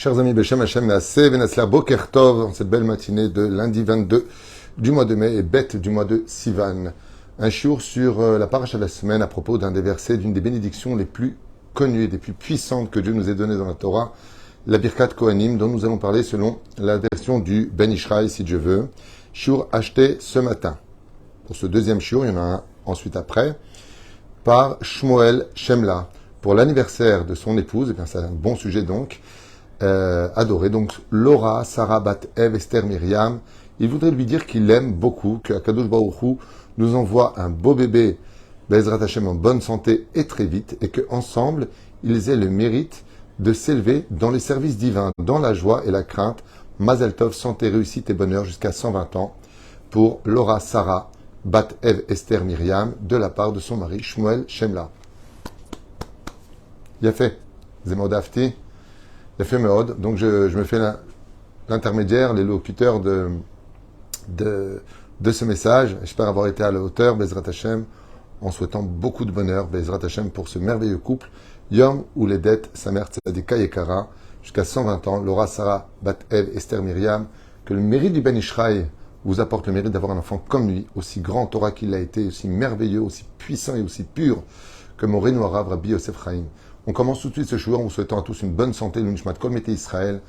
Chers amis, Beshem Hashem Naaseh Venasla Boker Tov, en cette belle matinée de lundi 22 du mois de mai et bête du mois de Sivan. Un shiur sur la paracha de la semaine à propos d'un des versets d'une des bénédictions les plus connues et les plus puissantes que Dieu nous ait données dans la Torah, la Birkat Kohanim, dont nous allons parler selon la version du Ben Ishraï, si Dieu veut. Shiur acheté ce matin. Pour ce deuxième shiur, il y en a un ensuite après, par Shmuel Shemla, pour l'anniversaire de son épouse, et bien c'est un bon sujet donc, adoré. Donc Laura, Sarah, Bat Ev, Esther, Myriam, il voudrait lui dire qu'il l'aime beaucoup, que Akadosh Baruch Hu nous envoie un beau bébé, Bezrat Hashem, en bonne santé et très vite, et qu'ensemble, ils aient le mérite de s'élever dans les services divins, dans la joie et la crainte. Mazel Tov, santé, réussite et bonheur jusqu'à 120 ans pour Laura, Sarah, Bat Ev, Esther, Myriam, de la part de son mari Shmuel Shemla. Yafé, Zemodafti, Yafé Meod. Donc je me fais l'intermédiaire, les locuteurs de ce message. J'espère avoir été à la hauteur, Bezrat Hashem, en souhaitant beaucoup de bonheur, Bezrat Hashem, pour ce merveilleux couple, Yom Uledet, sa mère Tzadika Yekara, jusqu'à 120 ans, Laura, Sarah, Bat Ev, Esther, Myriam, que le mérite du Ben Ishraï vous apporte le mérite d'avoir un enfant comme lui, aussi grand Torah qu'il l'a été, aussi merveilleux, aussi puissant et aussi pur que Moreno Arav Rabbi Yosef Chaim. On commence tout de suite ce jour en vous souhaitant à tous une bonne santé, l'Unishmat Kol Mete Israël,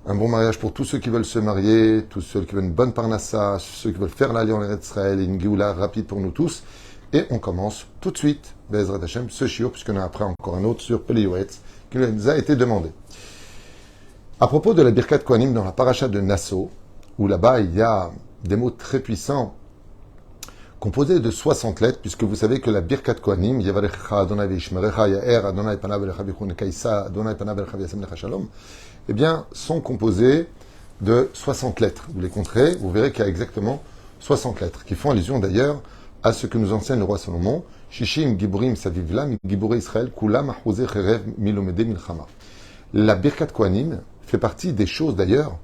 un bon mariage pour tous ceux qui veulent se marier, tous ceux qui veulent une bonne parnassa, ceux qui veulent faire l'alliance en Eretz Israël, et une Géoula rapide pour nous tous. Et on commence tout de suite, Bezrat Hashem, ce shiur, puisqu'on a après encore un autre sur Pelioetz, qui nous a été demandé. À propos de la Birkat Kohanim dans la paracha de Nassau, où là-bas il y a des mots très puissants, composés de 60 lettres, puisque vous savez que la Birkat Kohanim, Yavarecha Adonai Veishmerecha, Yaer Adonai Panav Elecha Bichun Kaisa, Adonai Panav Elecha Yasem Lecha Shalom, eh bien, sont composés de 60 lettres. Vous les compterez, vous verrez qu'il y a exactement 60 lettres, qui font allusion d'ailleurs à ce que nous enseigne le roi Salomon, Shishim Giburim Savivla, Giburei Israël, Kulam Ahouze Cherev Milomede Milchama. La Birkat Kohanim fait partie des choses d'ailleurs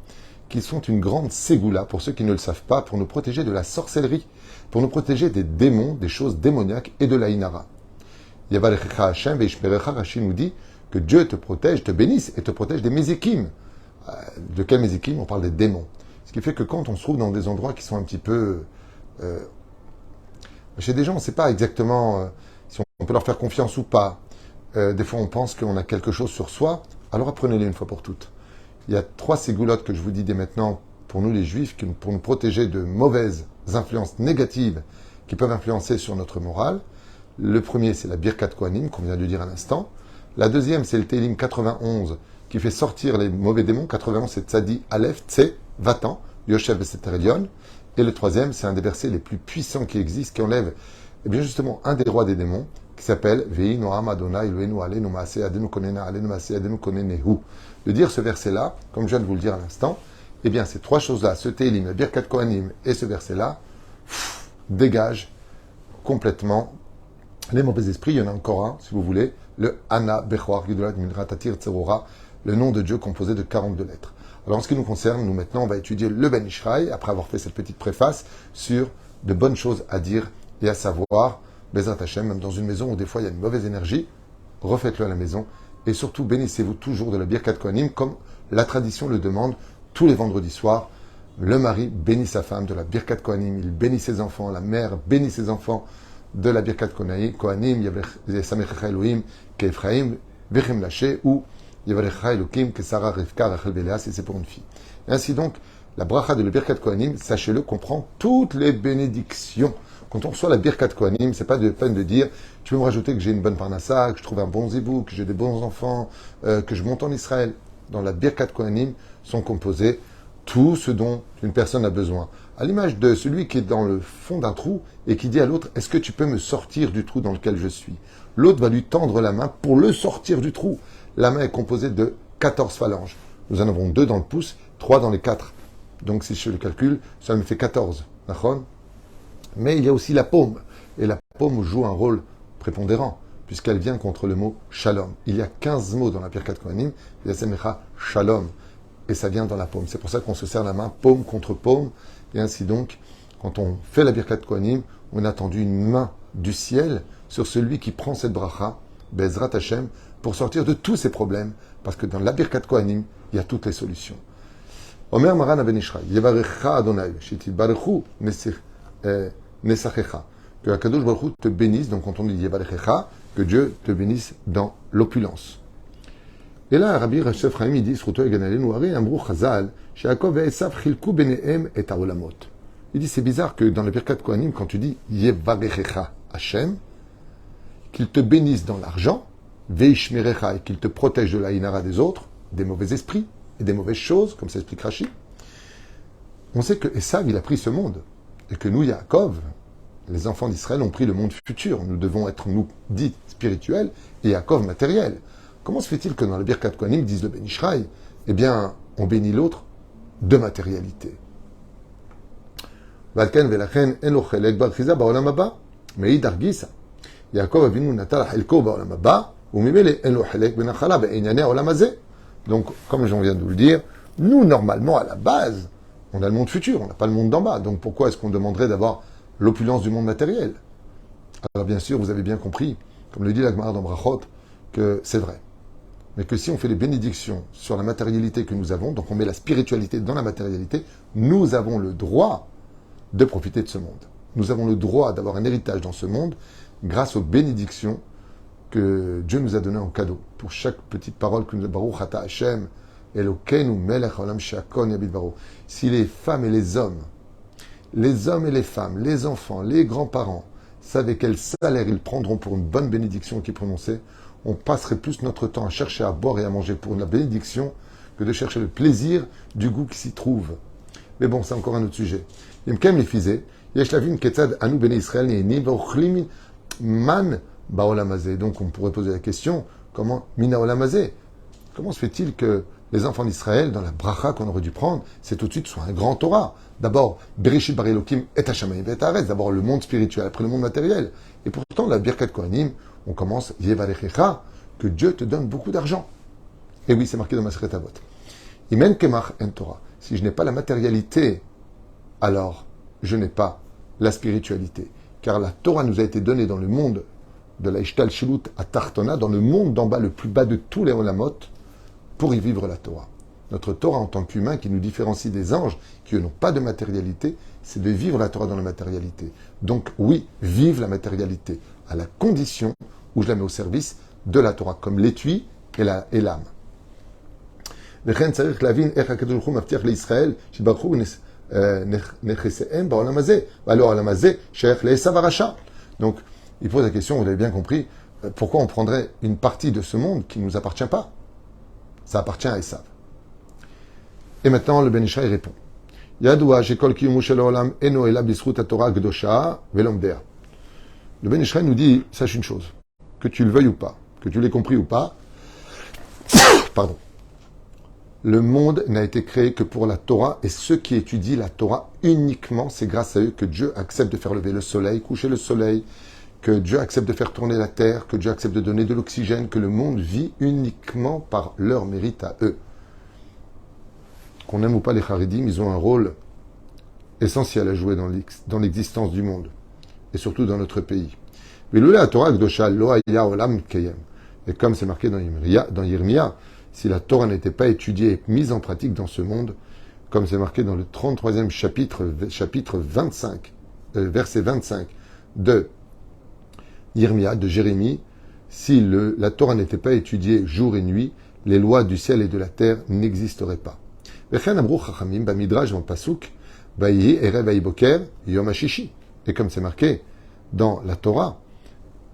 qui sont une grande ségoula, pour ceux qui ne le savent pas, pour nous protéger de la sorcellerie, pour nous protéger des démons, des choses démoniaques et de la inara. Yavarecha Hashem veishmerecha, Rashi nous dit que Dieu te protège, te bénisse et te protège des mézikim. De quel mézikim? On parle des démons. Ce qui fait que quand on se trouve dans des endroits qui sont un petit peu... chez des gens, on ne sait pas exactement si on peut leur faire confiance ou pas. Des fois, on pense qu'on a quelque chose sur soi, alors apprenez-les une fois pour toutes. Il y a 3 ségoulottes que je vous dis dès maintenant pour nous les Juifs, pour nous protéger de mauvaises influences négatives qui peuvent influencer sur notre morale. Le premier, c'est la Birkat Kohanim, qu'on vient de dire à l'instant. La deuxième, c'est le Télim 91, qui fait sortir les mauvais démons. 91, c'est Tzadi, Aleph, Tse, Vatan, Yoshev et Seterelion. Et le troisième, c'est un des versets les plus puissants qui existent, qui enlève, eh bien justement, un des rois des démons, qui s'appelle Ve'i Noam Adonai Eloheinu Aleinu Maaseh Adenu Konena Aleinu Maaseh Adenu Konenehu. De dire ce verset-là, comme je viens de vous le dire à l'instant, eh bien ces 3 choses-là, ce Télim, la Birkat Kohanim et ce verset-là, dégagent complètement les mauvais esprits. Il y en a encore un, si vous voulez, le Ana Bechor Gidolat Minra Tatir Tzerora, le nom de Dieu composé de 42 lettres. Alors en ce qui nous concerne, nous maintenant on va étudier le Ben Ishraï, après avoir fait cette petite préface, sur de bonnes choses à dire et à savoir, Bezrat Hashem, même dans une maison où des fois il y a une mauvaise énergie, refaites-le à la maison, et surtout bénissez-vous toujours de la Birkat Kohanim, comme la tradition le demande tous les vendredis soirs. Le mari bénit sa femme de la Birkat Kohanim, il bénit ses enfants, la mère bénit ses enfants de la Birkat Kohanim, Yasamecha Elohim, Kephraim, Vechem Laché, ou Yavarecha Elohim, que Sarah Rivka, Rachel Belea, si c'est pour une fille. Et ainsi donc, la bracha de la Birkat Kohanim, sachez-le, comprend toutes les bénédictions. Quand on reçoit la Birkat Kohanim, c'est pas de peine de dire, tu veux me rajouter que j'ai une bonne parnassa, que je trouve un bon zibou, que j'ai des bons enfants, que je monte en Israël. Dans la Birkat Kohanim sont composés tout ce dont une personne a besoin. À l'image de celui qui est dans le fond d'un trou et qui dit à l'autre, est-ce que tu peux me sortir du trou dans lequel je suis? L'autre va lui tendre la main pour le sortir du trou. La main est composée de 14 phalanges. Nous en avons 2 dans le pouce, 3 dans les 4. Donc si je fais le calcul, ça me fait 14. D'accord? Mais il y a aussi la paume. Et la paume joue un rôle prépondérant, puisqu'elle vient contre le mot shalom. Il y a 15 mots dans la Birkat Kohanim, Yasemecha shalom. Et ça vient dans la paume. C'est pour ça qu'on se serre la main paume contre paume. Et ainsi donc, quand on fait la Birkat Kohanim, on a tendu une main du ciel sur celui qui prend cette bracha, Bezrat Hashem, pour sortir de tous ces problèmes. Parce que dans la Birkat Kohanim, il y a toutes les solutions. Omer Maran Ben Ishraï, Yevarecha Adonai, Shetibarechu Nesachecha. Que Akadosh Baruch Hu te bénisse, donc quand on dit Yevarecha, que Dieu te bénisse dans l'opulence. Et là, Rabbi Rachef Chaim, il dit, Sruto Eganalenu Ari Amrou Chazal, Sheakov et Esav Chilku Benehem et Haolamot. Il dit, c'est bizarre que dans le Birkat Kohanim, quand tu dis Yevarecha Hashem, qu'il te bénisse dans l'argent, Veishmerecha, et qu'il te protège de la inara des autres, des mauvais esprits et des mauvaises choses, comme ça explique Rashi. On sait que Esav, il a pris ce monde, et que nous, Yaakov, les enfants d'Israël, ont pris le monde futur. Nous devons être, nous, dits spirituels, et Yaakov matériel. Comment se fait-il que dans le Birkat Kohanim, disent le Ben Ishraï, eh bien, on bénit l'autre de matérialité. Valken velachen en lo chelek b'archiza ba'olam haba, me'idar gisa. Yaakov avinu natal chelko ba'olam haba, u'mimele en lo chelek benachala be'inyanei ha'olam hazeh. Donc, comme je viens de vous le dire, nous, normalement, à la base, on a le monde futur, on n'a pas le monde d'en bas. Donc, pourquoi est-ce qu'on demanderait d'avoir l'opulence du monde matériel? Alors, bien sûr, vous avez bien compris, comme le dit la Gemara dans Brachot, que c'est vrai. Mais que si on fait les bénédictions sur la matérialité que nous avons, donc on met la spiritualité dans la matérialité, nous avons le droit de profiter de ce monde. Nous avons le droit d'avoir un héritage dans ce monde grâce aux bénédictions que Dieu nous a données en cadeau. Pour chaque petite parole que nous avons, Baruch Ata Hashem, Elokeinu melech haolam she'akol yabid baro. Si les femmes et les hommes et les femmes, les enfants, les grands-parents savaient quel salaire ils prendront pour une bonne bénédiction qui est prononcée, on passerait plus notre temps à chercher à boire et à manger pour la bénédiction que de chercher le plaisir du goût qui s'y trouve. Mais bon, c'est encore un autre sujet. Yemkem les fisés, yesh lavin ketzad anu bnei Israël ne'enim v'ochlim man ba'olam hazeh. Donc on pourrait poser la question, comment mina olam hazeh? Comment se fait-il que les enfants d'Israël, dans la bracha qu'on aurait dû prendre, c'est tout de suite soit un grand Torah? D'abord, Bereshit bar Elokim et Hashamayim et Haaretz. D'abord le monde spirituel, après le monde matériel. Et pourtant, la Birkat Kohanim, on commence Yevarechecha, que Dieu te donne beaucoup d'argent. Et oui, c'est marqué dans Masechet Avot. Imen kemach en Torah. Si je n'ai pas la matérialité, alors je n'ai pas la spiritualité. Car la Torah nous a été donnée dans le monde de la Ishtal Shilut à Tartona, dans le monde d'en bas, le plus bas de tous les Olamot, pour y vivre la Torah. Notre Torah en tant qu'humain, qui nous différencie des anges, qui n'ont pas de matérialité, c'est de vivre la Torah dans la matérialité. Donc oui, vive la matérialité, à la condition où je la mets au service de la Torah, comme l'étui et l'âme. וכן צריך להבין איך הקדוש ברוך הוא מבטיח לישראל שברכו נכסיהם בעולם הזה, והלא העולם הזה שייך לעשו הרשע. Donc, il pose la question, vous l'avez bien compris, pourquoi on prendrait une partie de ce monde qui ne nous appartient pas? Ça appartient à Esav. Et maintenant, le Ben Ishraï répond. Yadoua shekol kiyumu shel haolam eno ela b'zchut haTorah הקדושה ולומדיה. Le Ben Ishraï nous dit, sache une chose, que tu le veuilles ou pas, que tu l'aies compris ou pas, pardon. Le monde n'a été créé que pour la Torah, et ceux qui étudient la Torah uniquement, c'est grâce à eux que Dieu accepte de faire lever le soleil, coucher le soleil, que Dieu accepte de faire tourner la terre, que Dieu accepte de donner de l'oxygène, que le monde vit uniquement par leur mérite à eux. Qu'on aime ou pas les Haridim, ils ont un rôle essentiel à jouer dans l'existence du monde, et surtout dans notre pays. Et comme c'est marqué dans Yirmia, si la Torah n'était pas étudiée et mise en pratique dans ce monde, comme c'est marqué dans le 33e chapitre 25, verset 25 de Yirmia, de Jérémie, si la Torah n'était pas étudiée jour et nuit, les lois du ciel et de la terre n'existeraient pas. Et comme c'est marqué dans la Torah,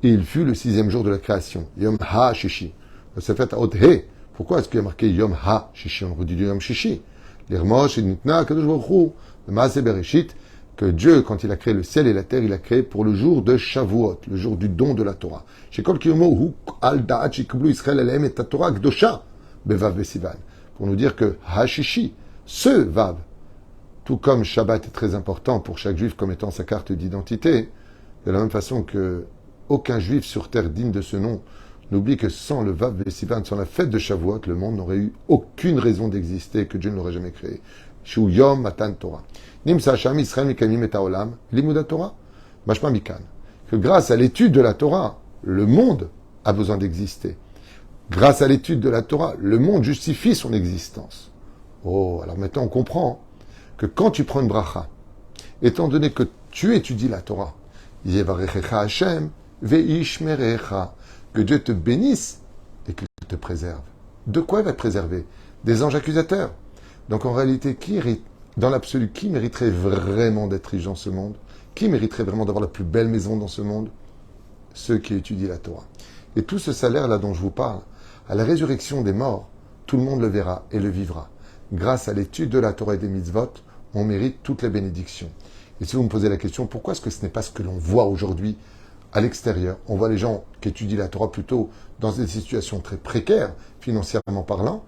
il fut le 6e jour de la création, Yom HaShishi. C'est fait à He. Pourquoi est-ce qu'il y a marqué Yom HaShishi? On redit Yom Shishi. L'Irmosh, Nitna, Kadosh Baruch Hu, le Maaseh Bereshit, que Dieu, quand il a créé le ciel et la terre, il a créé pour le jour de Shavuot, le jour du don de la Torah. Shekol Kiyomo Hu Al Da'at Shikblu Israël Alehem et Torah Gdosha Bevav Besivan. Pour nous dire que HaShishi, ce Vav, tout comme Shabbat est très important pour chaque juif comme étant sa carte d'identité, de la même façon que aucun juif sur terre digne de ce nom n'oublie que sans le Vav Besivan, sans la fête de Shavuot, le monde n'aurait eu aucune raison d'exister, que Dieu ne l'aurait jamais créé. Shu Yom Matan Torah. Nimsa Sham Israël Mikamim et Haolam, Limuda Torah, que grâce à l'étude de la Torah, le monde a besoin d'exister. Grâce à l'étude de la Torah, le monde justifie son existence. Oh, alors maintenant on comprend que quand tu prends une bracha, étant donné que tu étudies la Torah, Yevarechecha Hashem, Veishmerecha, que Dieu te bénisse et qu'il te préserve. De quoi il va te préserver? Des anges accusateurs. Donc en réalité, dans l'absolu, qui mériterait vraiment d'être riche dans ce monde? Qui mériterait vraiment d'avoir la plus belle maison dans ce monde? Ceux qui étudient la Torah. Et tout ce salaire-là dont je vous parle, à la résurrection des morts, tout le monde le verra et le vivra. Grâce à l'étude de la Torah et des mitzvot, on mérite toutes les bénédictions. Et si vous me posez la question, pourquoi est-ce que ce n'est pas ce que l'on voit aujourd'hui à l'extérieur? On voit les gens qui étudient la Torah plutôt dans des situations très précaires, financièrement parlant,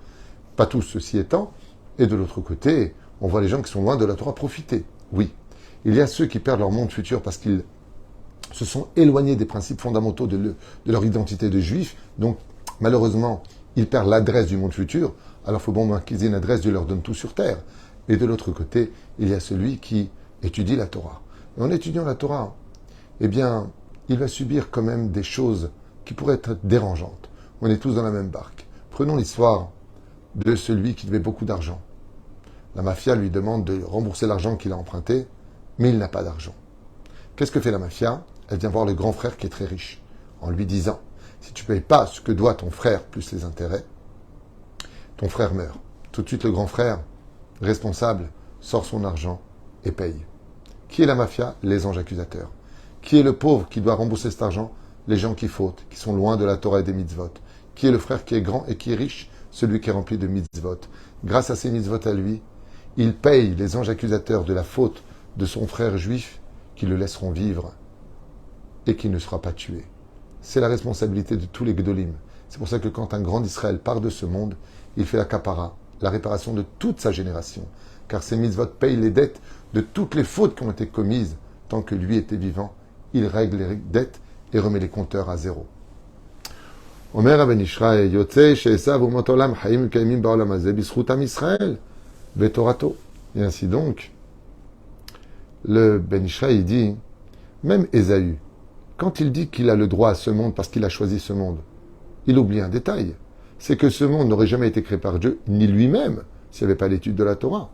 pas tous ceci étant, et de l'autre côté, on voit les gens qui sont loin de la Torah profiter. Oui, il y a ceux qui perdent leur monde futur parce qu'ils se sont éloignés des principes fondamentaux de leur identité de juifs, donc malheureusement, ils perdent l'adresse du monde futur, alors il faut bon qu'ils aient une adresse, Dieu leur donne tout sur terre. Et de l'autre côté, il y a celui qui étudie la Torah. Et en étudiant la Torah, eh bien, il va subir quand même des choses qui pourraient être dérangeantes. On est tous dans la même barque. Prenons l'histoire de celui qui devait beaucoup d'argent. La mafia lui demande de rembourser l'argent qu'il a emprunté, mais il n'a pas d'argent. Qu'est-ce que fait la mafia? Elle vient voir le grand frère qui est très riche, en lui disant, si tu ne payes pas ce que doit ton frère plus les intérêts, ton frère meurt. Tout de suite, le grand frère, responsable, sort son argent et paye. Qui est la mafia? Les anges accusateurs. Qui est le pauvre qui doit rembourser cet argent? Les gens qui fautent, qui sont loin de la Torah et des mitzvot. Qui est le frère qui est grand et qui est riche? Celui qui est rempli de mitzvot. Grâce à ces mitzvot à lui, il paye les anges accusateurs de la faute de son frère juif qui le laisseront vivre et qui ne sera pas tué. C'est la responsabilité de tous les Gdolim. C'est pour ça que quand un grand d'Israël part de ce monde, il fait la kapara, la réparation de toute sa génération. Car ces mitzvot payent les dettes de toutes les fautes qui ont été commises tant que lui était vivant. Il règle les dettes et remet les compteurs à zéro. Omer Ben Ishraï, Yotzei, Sheesav, Umotolam, Haïm, Kaimim, Baolam, Azeh, Bisrutam Israël, Betorato. Et ainsi donc, le Ben Ishraï dit, même Ésaü, quand il dit qu'il a le droit à ce monde parce qu'il a choisi ce monde, il oublie un détail. C'est que ce monde n'aurait jamais été créé par Dieu, ni lui-même, s'il n'y avait pas l'étude de la Torah.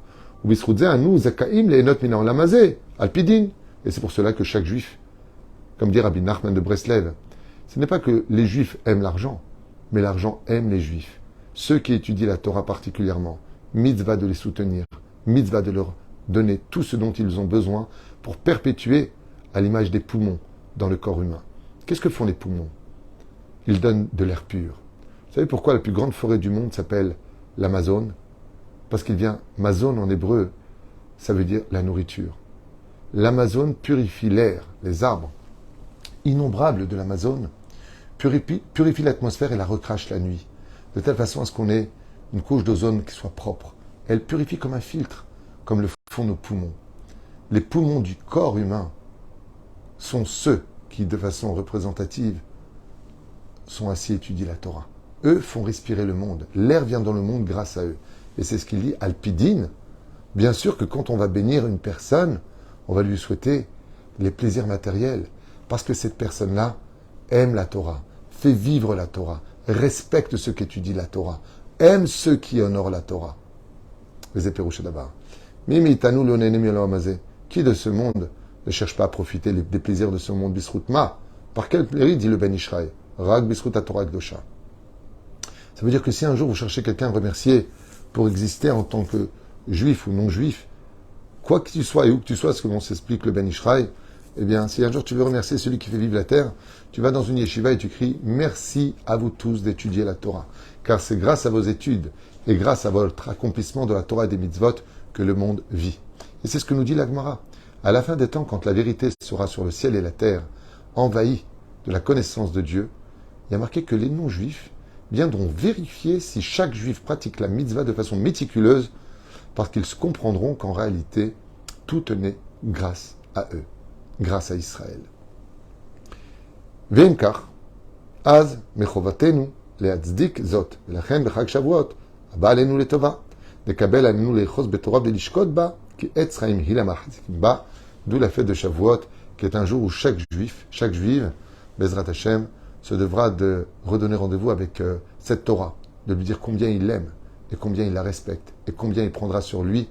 Et c'est pour cela que chaque juif, comme dit Rabbi Nachman de Breslev, ce n'est pas que les juifs aiment l'argent, mais l'argent aime les juifs. Ceux qui étudient la Torah particulièrement, mitzvah de les soutenir, mitzvah de leur donner tout ce dont ils ont besoin pour perpétuer à l'image des poumons dans le corps humain. Qu'est-ce que font les poumons? Ils donnent de l'air pur. Vous savez pourquoi la plus grande forêt du monde s'appelle l'Amazone? Parce qu'il vient, Mazone en hébreu, ça veut dire la nourriture. L'Amazone purifie l'air, les arbres innombrables de l'Amazone, purifie l'atmosphère et la recrache la nuit, de telle façon à ce qu'on ait une couche d'ozone qui soit propre. Elle purifie comme un filtre, comme le font nos poumons. Les poumons du corps humain sont ceux qui, de façon représentative, sont assis étudient la Torah. Eux font respirer le monde. L'air vient dans le monde grâce à eux. Et c'est ce qu'il dit, Alpidine. Bien sûr que quand on va bénir une personne, on va lui souhaiter les plaisirs matériels. Parce que cette personne-là aime la Torah, fait vivre la Torah, respecte ceux qui étudient la Torah, aime ceux qui honorent la Torah. Les éperouches d'abord. Mimi tanou le qui de ce monde ne cherche pas à profiter des plaisirs de ce monde bisroutma? Par quel plaisir dit le Ben Ishraï? Rag bisrout Torah Gdosha. Ça veut dire que si un jour vous cherchez quelqu'un à remercier pour exister en tant que juif ou non juif, quoi que tu sois et où que tu sois, ce que l'on s'explique le Ben Ishraï, eh bien, si un jour tu veux remercier celui qui fait vivre la terre, tu vas dans une yeshiva et tu cries « Merci à vous tous d'étudier la Torah ». Car c'est grâce à vos études et grâce à votre accomplissement de la Torah et des mitzvot que le monde vit. Et c'est ce que nous dit la Gemara. À la fin des temps, quand la vérité sera sur le ciel et la terre, envahie de la connaissance de Dieu, il y a marqué que les non-juifs viendront vérifier si chaque juif pratique la mitzvah de façon méticuleuse, parce qu'ils se comprendront qu'en réalité, tout tenait grâce à eux, grâce à Israël. ואם כך, אז מחובתנו להצדיק זאת, ולכן בחג שבועות הבא עלינו לטובה, לקבל עלינו לאחוז בתורה ולשקוט בה, כי עץ חיים היא למחזיקים בה, d'où la fête de Shavuot, qui est un jour où chaque juif, chaque juive, Bezrat Hashem, se devra de redonner rendez-vous avec cette Torah, de lui dire combien il l'aime et combien il la respecte et combien il prendra sur lui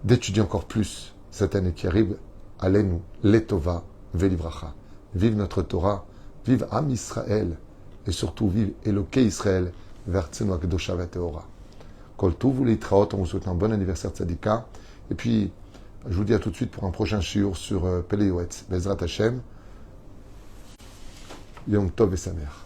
d'étudier encore plus cette année qui arrive. Alenu, letova, velivracha. Vive notre Torah, vive Am Israël et surtout vive Eloké Israël, vertzenu akdosha veteora. Kol tuv u'leitraot, on vous souhaite un bon anniversaire de Tzadika. Et puis, je vous dis à tout de suite pour un prochain shiur sur Pele Yoetz. Bezrat Hashem, Yom Tov et Samer.